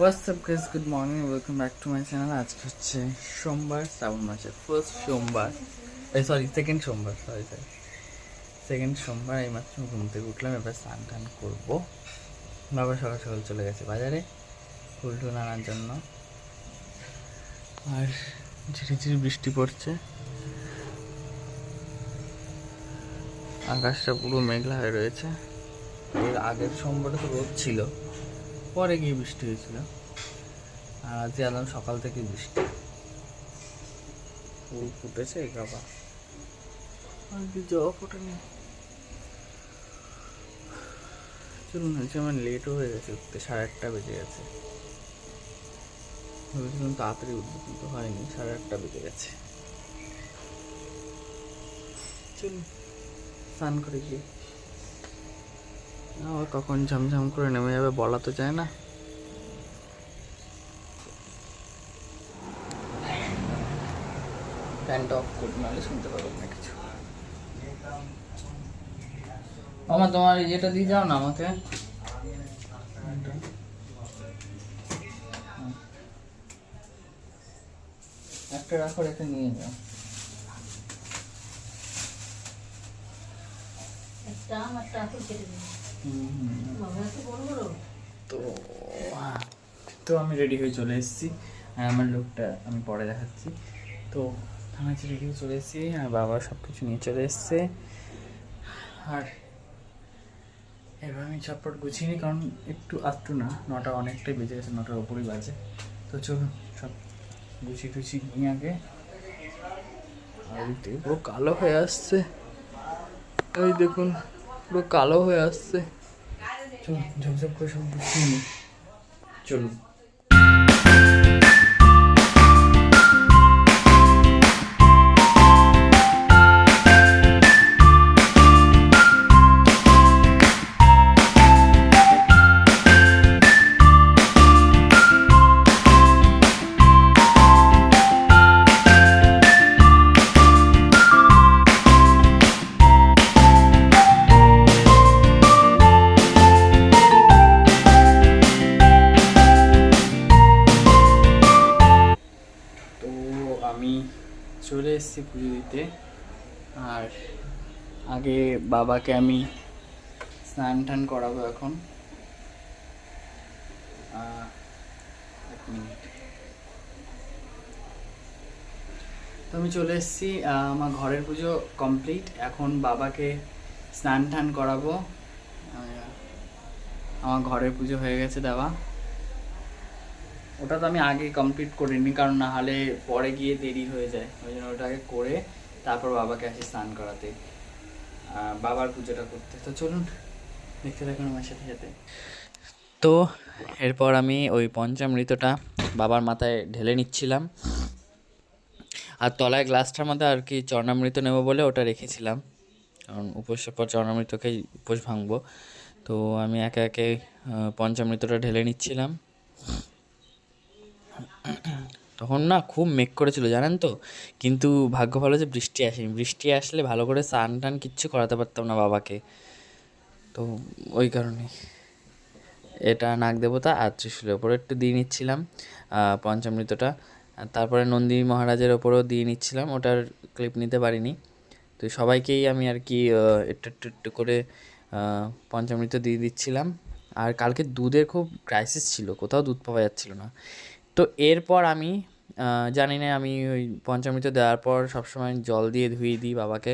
WhatsApp guys, good morning, welcome back to my channel. আজকে হচ্ছে সোমবার, শ্রাবণ মাসের ফার্স্ট সোমবার, সেকেন্ড সোমবার, সেকেন্ড সোমবার। এইমাত্র ঘুম থেকে উঠলাম, এবার স্নান টান করবো। বাবা সকাল সকাল চলে গেছে বাজারে ফুল টুল আনার জন্য। আর ঝিরিঝিরি বৃষ্টি পড়ছে, আকাশটা পুরো মেঘলা হয়ে রয়েছে। এর আগের সোমবারে তো রোদ ছিল, পরে গিয়ে বৃষ্টি হয়েছিল। আর আজকে আলাম সকাল থেকে বৃষ্টি, ফুল ফুটেছে গাবা, আর কি জবা ফোটেনি। চলুন, হয়েছে আমার লেটও হয়ে গেছে উঠতে, 8:30 বেজে গেছে। ভেবেছিলাম তাড়াতাড়ি উঠবো, কিন্তু হয়নি, 8:30 বেজে গেছে। চলুন স্নান করে গিয়ে, আবার কখন ঝমঝম করে নেমে যাবে বলা তো যায় না। ফ্যানটা অফ করে নাহলে শুনতে পারবো না কিছু। আমার তোমার ইয়েটা দিয়ে যাও না আমাকে, একটা রাখো, রেখে নিয়ে যাও। তো আমি রেডি হয়ে চলে এসেছি, আর আমার লুকটা আমি পরে দেখাচ্ছি। তো আমি রেডি হয়ে চলে এসেছি, আর বাবা সব কিছু নিয়ে চলে এসছে। আর এবার আমি চটপট গুছিয়ে নিই, কারণ একটু আধটু না, 9টা অনেকটাই বেজে গেছে, 9টার ওপরই বাজে। তো চলুন সব গুছিয়ে টুছিয়ে নিয়ে আগে। আর পুরো কালো হয়ে আসছে, ওই দেখুন পুরো কালো হয়ে আসছে। চলুন ঝপঝপ করে সব গুছিয়ে নিই, চলুন। আমি চলে এসেছি পুজো দিতে, আর আগে বাবাকে আমি স্নান টান করাবো এখন। এক মিনিট। তো আমি চলে এসেছি, আমার ঘরের পুজো কমপ্লিট। এখন বাবাকে স্নান টান করাবো। আমার ঘরের পুজো হয়ে গেছে দেওয়া, ওটা তো আমি আগে কমপ্লিট করিনি, কারণ না হলে পরে গিয়ে দেরি হয়ে যায়। ওই জন্য ওটা আগে করে তারপর বাবাকে আসি স্নান করাতে, বাবার পুজোটা করতে। তো চলুন দেখতে থাকুন আমার সাথে সাথে। তো এরপর আমি ওই পঞ্চামৃতটা বাবার মাথায় ঢেলে নিচ্ছিলাম, আর তলায় গ্লাসটার মধ্যে আর কি চরণামৃত নেব বলে ওটা রেখেছিলাম, কারণ উপোসের পর চরণামৃতকেই উপোস ভাঙবো। তো আমি একে একে পঞ্চামৃতটা ঢেলে নিচ্ছিলাম। তখন না খুব মেঘ করেছিল জানেন তো, কিন্তু ভাগ্য ভালো যে বৃষ্টি আসেনি। বৃষ্টি আসলে ভালো করে স্নান টান কিচ্ছু করাতে পারতাম না বাবাকে। তো ওই কারণে এটা নাগ দেবতা আর ত্রিশূলের ওপরে একটু দিয়ে নিচ্ছিলাম পঞ্চামৃতটা। তারপরে নন্দী মহারাজের ওপরেও দিয়ে নিচ্ছিলাম, ওটার ক্লিপ নিতে পারিনি। তো সবাইকেই আমি আর কি একটু একটু একটু করে পঞ্চামৃত দিয়ে দিচ্ছিলাম। আর কালকে দুধের খুব ক্রাইসিস ছিল, কোথাও দুধ পাওয়া যাচ্ছিল না। তো এরপর আমি জানি না, আমি ওই পঞ্চামৃত দেওয়ার পর সবসময় জল দিয়ে ধুয়ে দিই বাবাকে।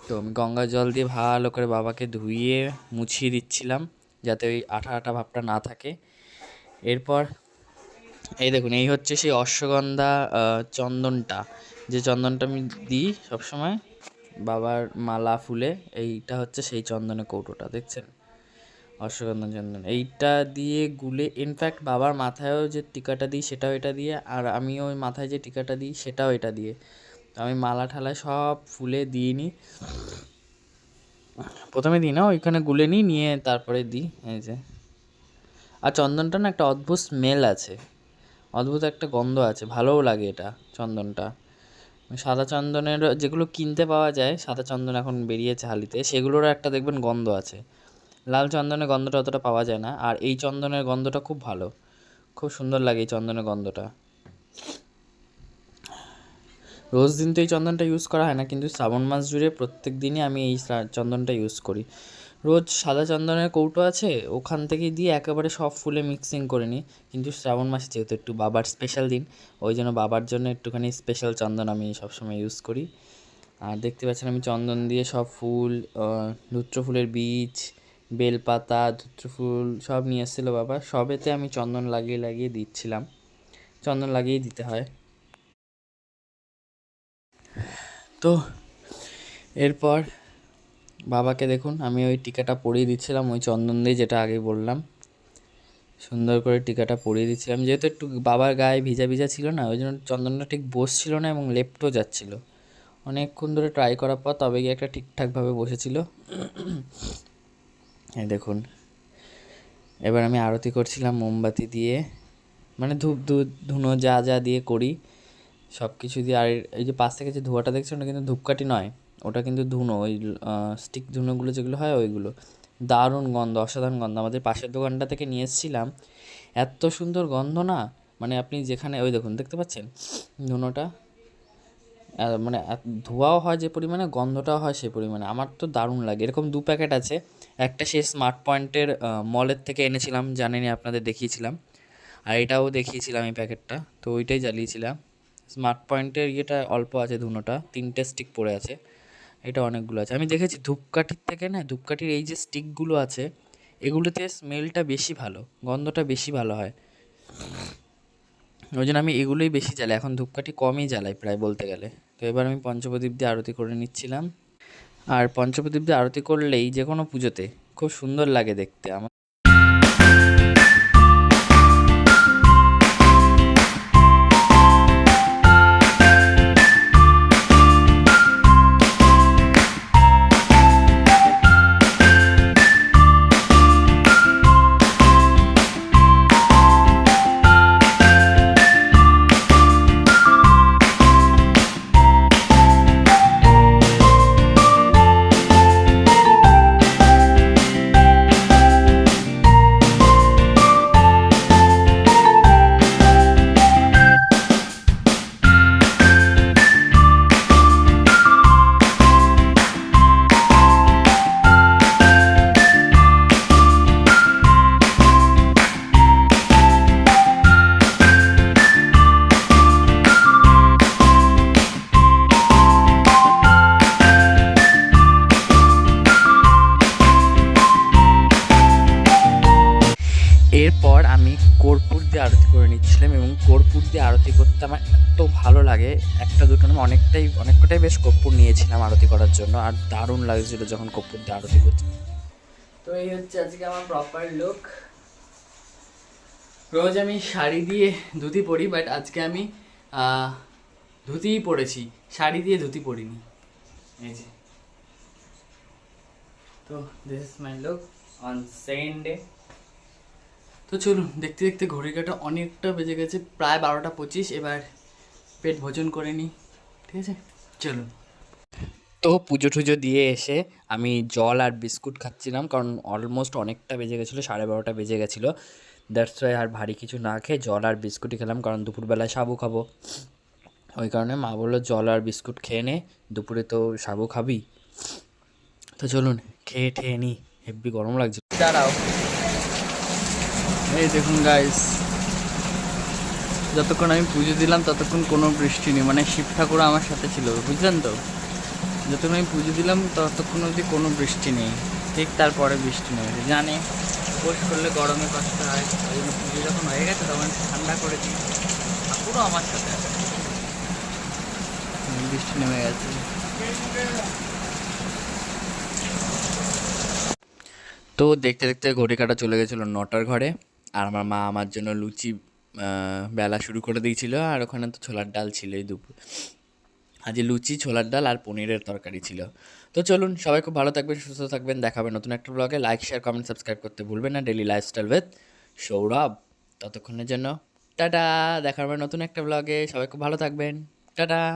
তো আমি গঙ্গার জল দিয়ে ভালো করে বাবাকে ধুইয়ে মুছিয়ে দিচ্ছিলাম, যাতে ওই আঠা আঠা ভাবটা না থাকে। এরপর এই দেখুন, এই হচ্ছে সেই অশ্বগন্ধা চন্দনটা, যে চন্দনটা আমি দিই সবসময় বাবার মালা ফুলে। এইটা হচ্ছে সেই চন্দনের কৌটোটা, দেখছেন, অশ্বগন্ধা চন্দন। এইটা দিয়ে গুলে, ইনফ্যাক্ট বাবার মাথায়ও যে টিকাটা দিই সেটাও এটা দিয়ে, আর আমিও ওই মাথায় যে টিকাটা দিই সেটাও এটা দিয়ে। তো আমি মালা ঠালায় সব ফুলে দিয়ে নিই, প্রথমে দিই না, ওইখানে গুলে নিয়ে তারপরে দিই। এই যে, আর চন্দনটা না একটা অদ্ভুত স্মেল আছে, অদ্ভুত একটা গন্ধ আছে, ভালোও লাগে এটা চন্দনটা। সাদা চন্দনের যেগুলো কিনতে পাওয়া যায়, সাদা চন্দন এখন বেরিয়েছে হালিতে, সেগুলোরও একটা দেখবেন গন্ধ আছে। লাল চন্দনের গন্ধটা অতটা পাওয়া যায় না, আর এই চন্দনের গন্ধটা খুব ভালো, খুব সুন্দর লাগে এই চন্দনের গন্ধটা। রোজ দিন তো এই চন্দনটা ইউজ করা হয় না, কিন্তু শ্রাবণ মাস জুড়ে প্রত্যেক দিনই আমি এই চন্দনটা ইউজ করি। রোজ সাদা চন্দনের কৌটো আছে, ওখান থেকে দিয়ে একেবারে সব ফুলে মিক্সিং করে নিই। কিন্তু শ্রাবণ মাসে যেহেতু একটু বাবার স্পেশাল দিন, ওই জন্য বাবার জন্য একটুখানি স্পেশাল চন্দন আমি সবসময় ইউজ করি। আর দেখতে পাচ্ছেন আমি চন্দন দিয়ে সব ফুল, ধুত্র ফুলের বীজ, বেলপাতা, ধুত্র ফুল সব নিয়ে এসেছিলো বাবা, সবেতে আমি চন্দন লাগিয়ে লাগিয়ে দিচ্ছিলাম। চন্দন লাগিয়েই দিতে হয়। তো এরপর বাবাকে দেখুন আমি ওই টিকাটা পরিয়ে দিচ্ছিলাম ওই চন্দন দিয়ে, যেটা আগে বললাম। সুন্দর করে টিকাটা পরিয়ে দিচ্ছিলাম, যেহেতু একটু বাবার গায়ে ভিজা ভিজা ছিল না, ওই জন্য চন্দনটা ঠিক বসছিল না এবং লেপটেও যাচ্ছিলো। অনেকক্ষণ ধরে ট্রাই করার পর তবে গিয়ে একটা ঠিকঠাকভাবে বসেছিল। এই দেখুন, এবার আমি আরতি করছিলাম মোমবাতি দিয়ে, মানে ধূপ ধুনো যা যা দিয়ে করি সব কিছু দিয়ে। আর এই যে পাশ থেকে যে ধোঁয়াটা দেখছেন ওটা কিন্তু ধূপকাঠি নয়, ওটা কিন্তু ধুনো, ওই স্টিক ধুনোগুলো যেগুলো হয় ওইগুলো। দারুণ গন্ধ, অসাধারণ গন্ধ। আমাদের পাশের দোকানটা থেকে নিয়ে এসেছিলাম, এত সুন্দর গন্ধ না, মানে আপনি যেখানে ওই দেখুন দেখতে পাচ্ছেন ধুনোটা, মানে ধোঁয়াও হয় যে পরিমাণে, গন্ধটাও হয় সেই পরিমাণে। আমার তো দারুণ লাগে। এরকম 2 প্যাকেট আছে, একটা সেই স্মার্ট পয়েন্টের মলের থেকে এনেছিলাম, জানেনই আপনাদের দেখিয়েছিলাম। আর এটাও দেখিয়েছিলাম এই প্যাকেটটা, তো ওইটাই জ্বালিয়েছিলাম। স্মার্ট পয়েন্টের ইয়েটা অল্প আছে, ধুনোটা 3টে স্টিক পড়ে আছে, এটা অনেকগুলো আছে। আমি দেখেছি ধূপকাঠির থেকে না, ধূপকাঠির এই যে স্টিকগুলো আছে এগুলোতে স্মেলটা বেশি ভালো, গন্ধটা বেশি ভালো হয়, ওই জন্য আমি এগুলোই বেশি জ্বালাই। এখন ধূপকাঠি কমই জ্বালাই প্রায় বলতে গেলে। তো এবার আমি পঞ্চপ্রদীপ দিয়ে আরতি করে নিচ্ছিলাম। আর পঞ্চপ্রদীপ দিয়ে আরতি করলেই যে কোনো পুজোতে খুব সুন্দর লাগে দেখতে আমার। এরপর আমি কর্পূর দিয়ে আরতি করে নিচ্ছিলাম, এবং কর্পূর দিয়ে আরতি করতে আমার এত ভালো লাগে, একটা দুটো না অনেকটাই বেশ কর্পূর নিয়েছিলাম আরতি করার জন্য। আর দারুণ লাগছিল যখন কর্পূর দিয়ে আরতি করছি। তো এই হচ্ছে আজকে আমার প্রপার লুক। রোজ আমি শাড়ি দিয়ে ধুতি পরি, বাট আজকে আমি ধুতিই পরেছি, শাড়ি দিয়ে ধুতি পরিনি। এই যে, তো this is my look on second day. তো চলুন, দেখতে দেখতে ঘড়ি কাটা অনেকটা বেজে গেছে, প্রায় 12টা 25। এবার পেট ভোজন করে নিই, ঠিক আছে? চলুন। তো পুজো টুজো দিয়ে এসে আমি জল আর বিস্কুট খাচ্ছিলাম, কারণ অলমোস্ট অনেকটা বেজে গেছিলো, 12:30 বেজে গেছিলো। দ্যাটস ওয়াই আর ভারী কিছু না খেয়ে জল আর বিস্কুটই খেলাম, কারণ দুপুরবেলায় সাবু খাবো। ওই কারণে মা বললো জল আর বিস্কুট খেয়ে নে, দুপুরে তো সাবু খাবি। তো চলুন খেয়ে ঠেয়ে নিই, হেব্বি গরম লাগছে। দাঁড়াও, এই দেখুন গাইস, যতক্ষণ আমি পুজো দিলাম ততক্ষণ কোনো বৃষ্টি নেই, মানে শিব ঠাকুর আমার সাথে ছিল, বুঝলেন তো? যতক্ষণ আমি পুজো দিলাম ততক্ষণ অবধি কোনো বৃষ্টি নেই, ঠিক তারপরে বৃষ্টি নেমে জানে উপোস করলে গরমে কষ্ট হয়, ওই জন্য পুজো যখন হয়ে গেছে তখন ঠান্ডা করে দিই, ঠাকুরও আমার সাথে আছে। বৃষ্টি নেমে গেছে। তো দেখতে দেখতে ঘড়ি কাটা চলে গেছিলো 9টার ঘরে, আর আমার মা আমার জন্য লুচি বেলা শুরু করে দিয়েছিল। আর ওখানে তো ছোলার ডাল ছিল, এই দুপুর আজ লুচি, ছোলার ডাল আর পনিরের তরকারি ছিল। তো চলুন, সবাই খুব ভালো থাকবেন, সুস্থ থাকবেন, দেখাবে নতুন একটা ব্লগে। লাইক, শেয়ার, কমেন্ট, সাবস্ক্রাইব করতে ভুলবেন না। Daily lifestyle with Sourav. ততক্ষণের জন্য টাটা, দেখা হবে নতুন একটা ব্লগে। সবাই খুব ভালো থাকবেন, টাটা।